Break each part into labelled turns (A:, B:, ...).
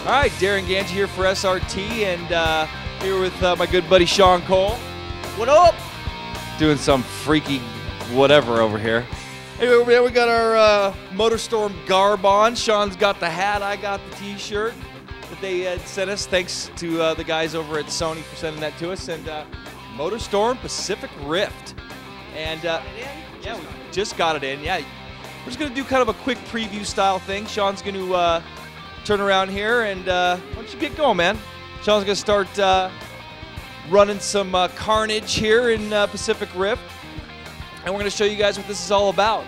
A: All right, Darren Ganji here for SRT, and here with my good buddy Sean Cole.
B: What up?
A: Doing some freaky whatever over here. Anyway, over there we got our Motorstorm garb on. Sean's got the hat, I got the t-shirt that they had sent us. Thanks to the guys over at Sony for sending that to us. And Motorstorm Pacific Rift. And yeah, we just got it in. Yeah, we're just going to do kind of a quick preview style thing. Sean's going to turn around here, and why don't you get going, man? Sean's going to start running some carnage here in Pacific Rift, and we're going to show you guys what this is all about.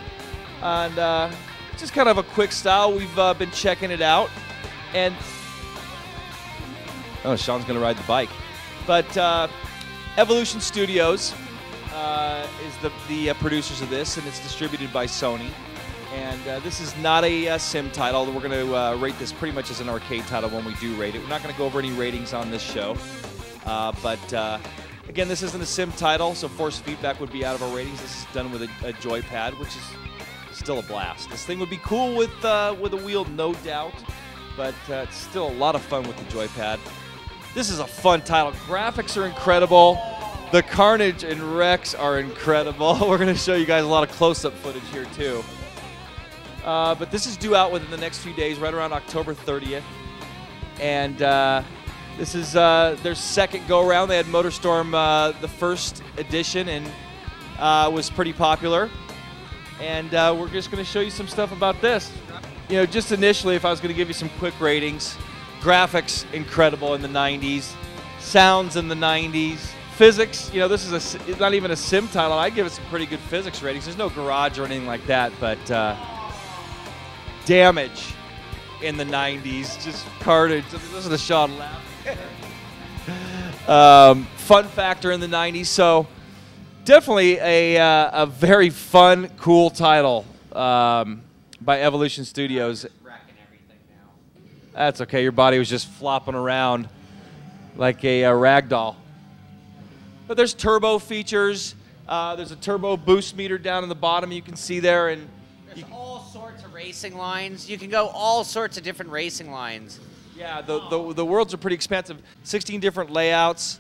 A: And just kind of a quick style. We've been checking it out, and oh, Sean's going to ride the bike. But Evolution Studios is the producers of this, and it's distributed by Sony. And this is not a sim title. We're going to rate this pretty much as an arcade title when we do rate it. We're not going to go over any ratings on this show. But again, this isn't a sim title, so forced feedback would be out of our ratings. This is done with a joypad, which is still a blast. This thing would be cool with a wheel, no doubt, but it's still a lot of fun with the joypad. This is a fun title. Graphics are incredible. The carnage and wrecks are incredible. We're going to show you guys a lot of close-up footage here, too. But this is due out within the next few days, right around October 30th. And this is their second go-around. They had Motorstorm, the first edition, and was pretty popular. And we're just going to show you some stuff about this. You know, just initially, if I was going to give you some quick ratings, graphics incredible in the 90s, sounds in the 90s, physics, you know, this is it's not even a sim title. I'd give it some pretty good physics ratings. There's no garage or anything like that, but damage in the 90s, just carnage. Listen to Sean laugh. Fun factor in the 90s, so definitely a very fun, cool title by Evolution Studios. That's okay, your body was just flopping around like a rag doll. But there's turbo features. There's a turbo boost meter down in the bottom you can see there, and
B: there's all sorts of racing lines. You can go all sorts of different racing lines.
A: Yeah, the worlds are pretty expansive. 16 different layouts,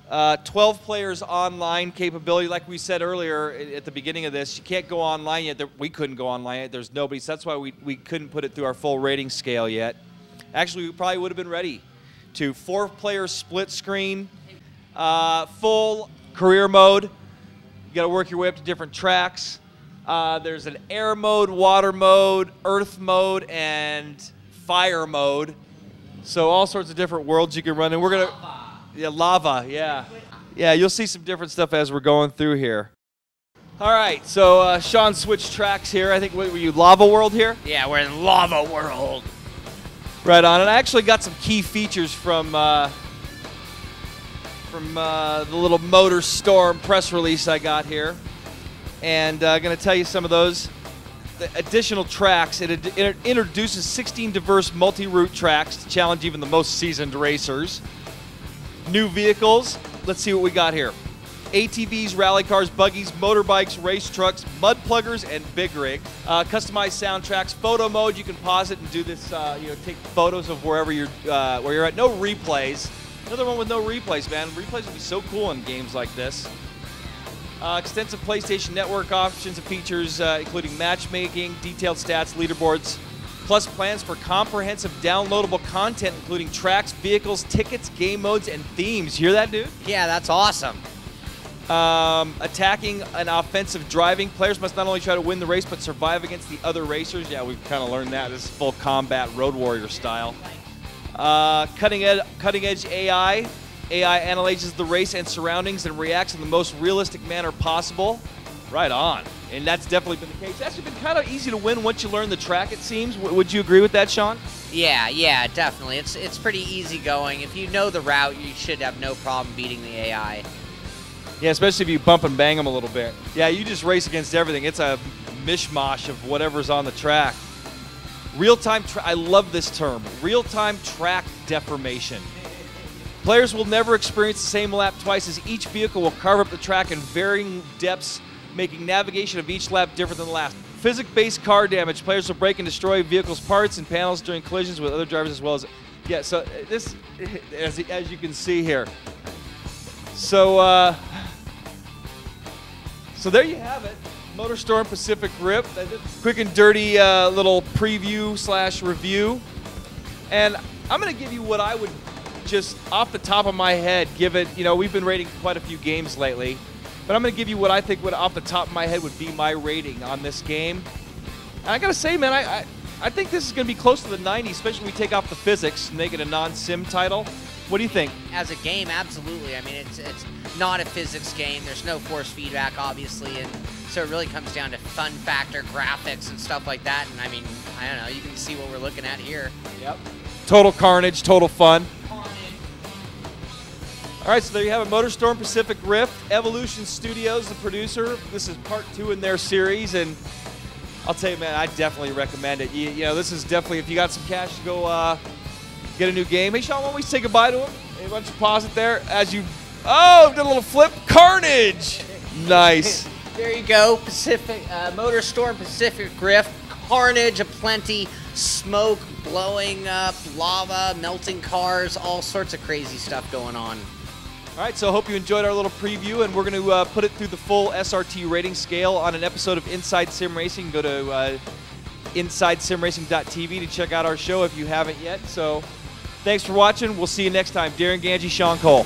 A: 12 players online capability. Like we said earlier at the beginning of this, you can't go online yet. We couldn't go online yet. There's nobody, so that's why we couldn't put it through our full rating scale yet. Actually, we probably would have been ready to. 4-player split screen, full career mode. You got to work your way up to different tracks. There's an air mode, water mode, earth mode, and fire mode. So all sorts of different worlds you can run in. We're gonna, lava, yeah. Yeah, you'll see some different stuff as we're going through here. All right, so Sean switched tracks here. I think, were you Lava World here?
B: Yeah, we're in Lava World.
A: Right on, and I actually got some key features from the little Motorstorm press release I got here. And I'm going to tell you some of those. The additional tracks, it introduces 16 diverse multi-route tracks to challenge even the most seasoned racers. New vehicles, let's see what we got here. ATVs, rally cars, buggies, motorbikes, race trucks, mud pluggers, and big rig. Customized soundtracks, photo mode, you can pause it and do this, take photos of where you're at. No replays. Another one with no replays, man. Replays would be so cool in games like this. Extensive PlayStation Network options and features, including matchmaking, detailed stats, leaderboards, plus plans for comprehensive downloadable content, including tracks, vehicles, tickets, game modes, and themes. You hear that, dude?
B: Yeah, that's awesome.
A: Attacking and offensive driving. Players must not only try to win the race, but survive against the other racers. Yeah, we've kind of learned that. This is full combat Road Warrior style. Cutting edge AI. AI analyzes the race and surroundings and reacts in the most realistic manner possible. Right on. And that's definitely been the case. It's actually been kind of easy to win once you learn the track, it seems. Would you agree with that, Sean?
B: Yeah, definitely. It's pretty easy going. If you know the route, you should have no problem beating the AI.
A: Yeah, especially if you bump and bang them a little bit. Yeah, you just race against everything. It's a mishmash of whatever's on the track. Real-time, I love this term, real-time track deformation. Players will never experience the same lap twice, as each vehicle will carve up the track in varying depths, making navigation of each lap different than the last. Physics-based car damage. Players will break and destroy vehicles' parts and panels during collisions with other drivers, as well as Yeah, so this, as you can see here. So, so there you have it. Motorstorm Pacific Rift. I did a quick and dirty little preview / review. And I'm going to give you what I would just off the top of my head give it. You know, we've been rating quite a few games lately. But I'm going to give you what I think would off the top of my head would be my rating on this game. And I got to say, man, I think this is going to be close to the 90s, especially when we take off the physics and make it a non-sim title. What do you think?
B: As a game, absolutely. I mean, it's not a physics game. There's no force feedback, obviously, and so it really comes down to fun factor, graphics, and stuff like that. And I mean, I don't know. You can see what we're looking at here.
A: Yep. Total carnage, total fun. All right, so there you have it. Motorstorm Pacific Rift. Evolution Studios, the producer. This is part 2 in their series, and I'll tell you, man, I definitely recommend it. You know, this is definitely, if you got some cash to go get a new game. Hey, Sean, why don't we say goodbye to him? Hey, why don't you pause it there as you, oh, did a little flip. Carnage. Nice.
B: There you go. Motorstorm Pacific Rift. Carnage aplenty. Smoke blowing up, lava, melting cars, all sorts of crazy stuff going on.
A: All right, so I hope you enjoyed our little preview, and we're going to put it through the full SRT rating scale on an episode of Inside Sim Racing. Go to InsideSimRacing.tv to check out our show if you haven't yet. So thanks for watching. We'll see you next time. Darren Ganji, Sean Cole.